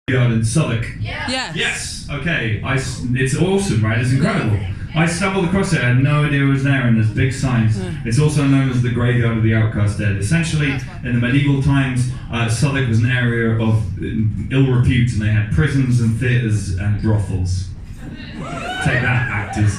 In Southwark. Yes. Okay. It's awesome, right? It's incredible. I stumbled across it. I had no idea it was there, and there's big signs. It's also known as the graveyard of the Outcast dead. Essentially, in the medieval times, Southwark was an area of ill repute, and they had prisons and theatres and brothels. Take that, actors.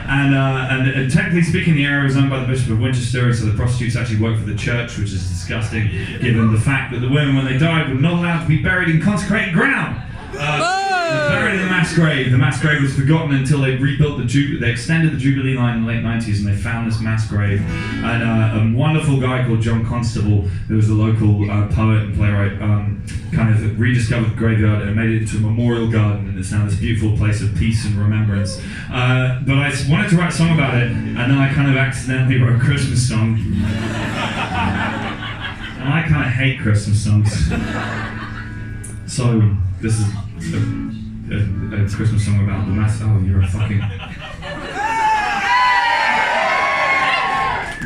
And technically speaking, the area was owned by the Bishop of Winchester, so the prostitutes actually worked for the church, which is disgusting, given the fact that the women, when they died, were not allowed to be buried in consecrated ground. Buried in the mass grave. The mass grave was forgotten until they rebuilt they extended the Jubilee line in the late 90s, and they found this mass grave. And a wonderful guy called John Constable, who was a local poet and playwright, kind of rediscovered the graveyard and made it into a memorial garden, and it's now this beautiful place of peace and remembrance. But I wanted to write a song about it, and then I kind of accidentally wrote a Christmas song. And I kind of hate Christmas songs. So this is a Christmas song about the mass. Oh, you're a fucking.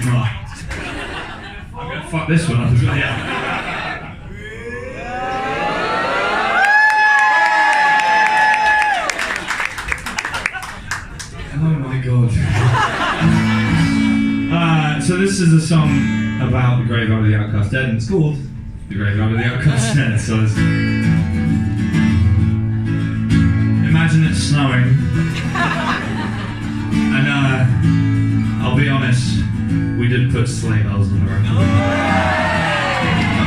Oh. I'm gonna fuck this one up as well. Yeah. Oh my god. So this is a song about the graveyard of the Outcast dead, and it's called The Graveyard of the Outcast dead. So it's. Imagine it's snowing, and I'll be honest, we did put sleigh bells on the road. Come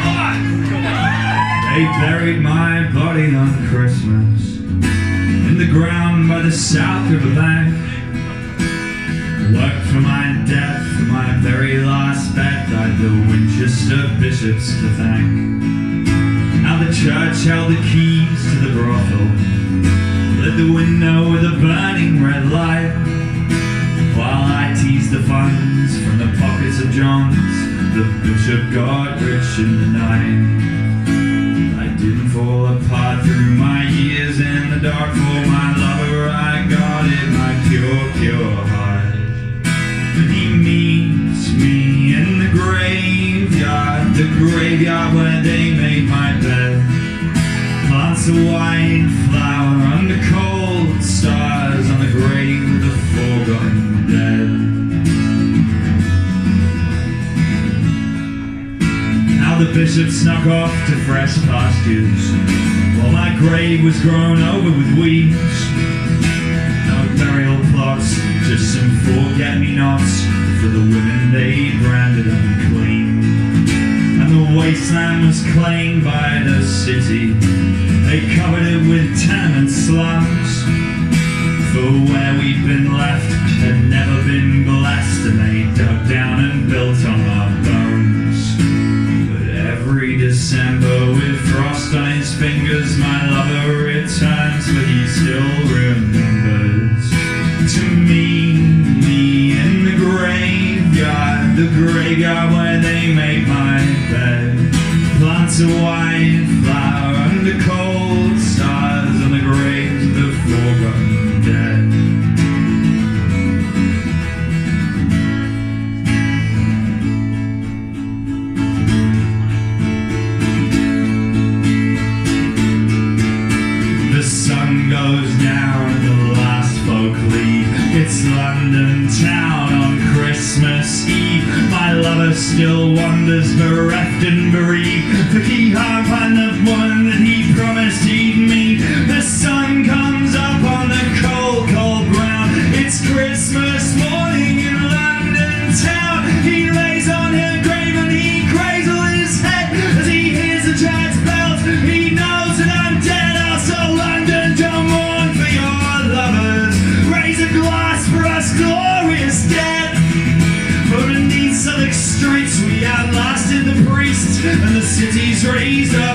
on! They buried my body on Christmas in the ground by the South River bank. Worked for my death, for my very last bet. I'd the Winchester bishops to thank. Now the church held the keys to the brothel, lit the window with a burning red light, while I teased the funds from the pockets of Johns. The bishop got rich in the night. I didn't fall apart through my years in the dark for my lover. I got it, my pure, pure heart. And he meets me in the graveyard where they made my bed. Plants of white flower under cold stars on the grave of the forgotten dead. Now the bishop snuck off to fresh pastures, while my grave was grown over with weeds. No burial plots, just some forget-me-nots for the women they branded unclean. And the wasteland was claimed by the city. They covered it with tenement slums, for where we'd been left had never been blessed, and they dug down and built on our bones. But every December, with frost on his fingers, my lover returns, but he still remembers to meet me in the graveyard where they made my bed. Plants of white flower under cold stars on the graves of the forgotten dead. The sun goes down and the last folk leave. It's London town on Christmas Eve. My lover still wanders bereft and bereaved, for he can't find the woman that he promised he'd meet. The sun comes up on the cold, cold ground. It's Christmas morning in London town. He lays on her grave and he cradles his head as he hears the church bells. He knows that I'm dead. Oh, so London, don't mourn for your lovers. Raise a glass for us glorious dead. For in these Southwark streets we outlasted the priests, and the city's raised up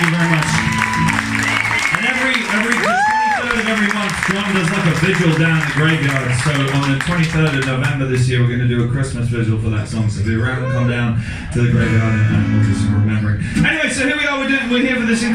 you very much. And every the 23rd of every month, John does like a vigil down the graveyard. So on the 23rd of November this year, we're going to do a Christmas vigil for that song. So be around and come down to the graveyard and we'll do some remembering. Anyway, so here we are. We're here for this.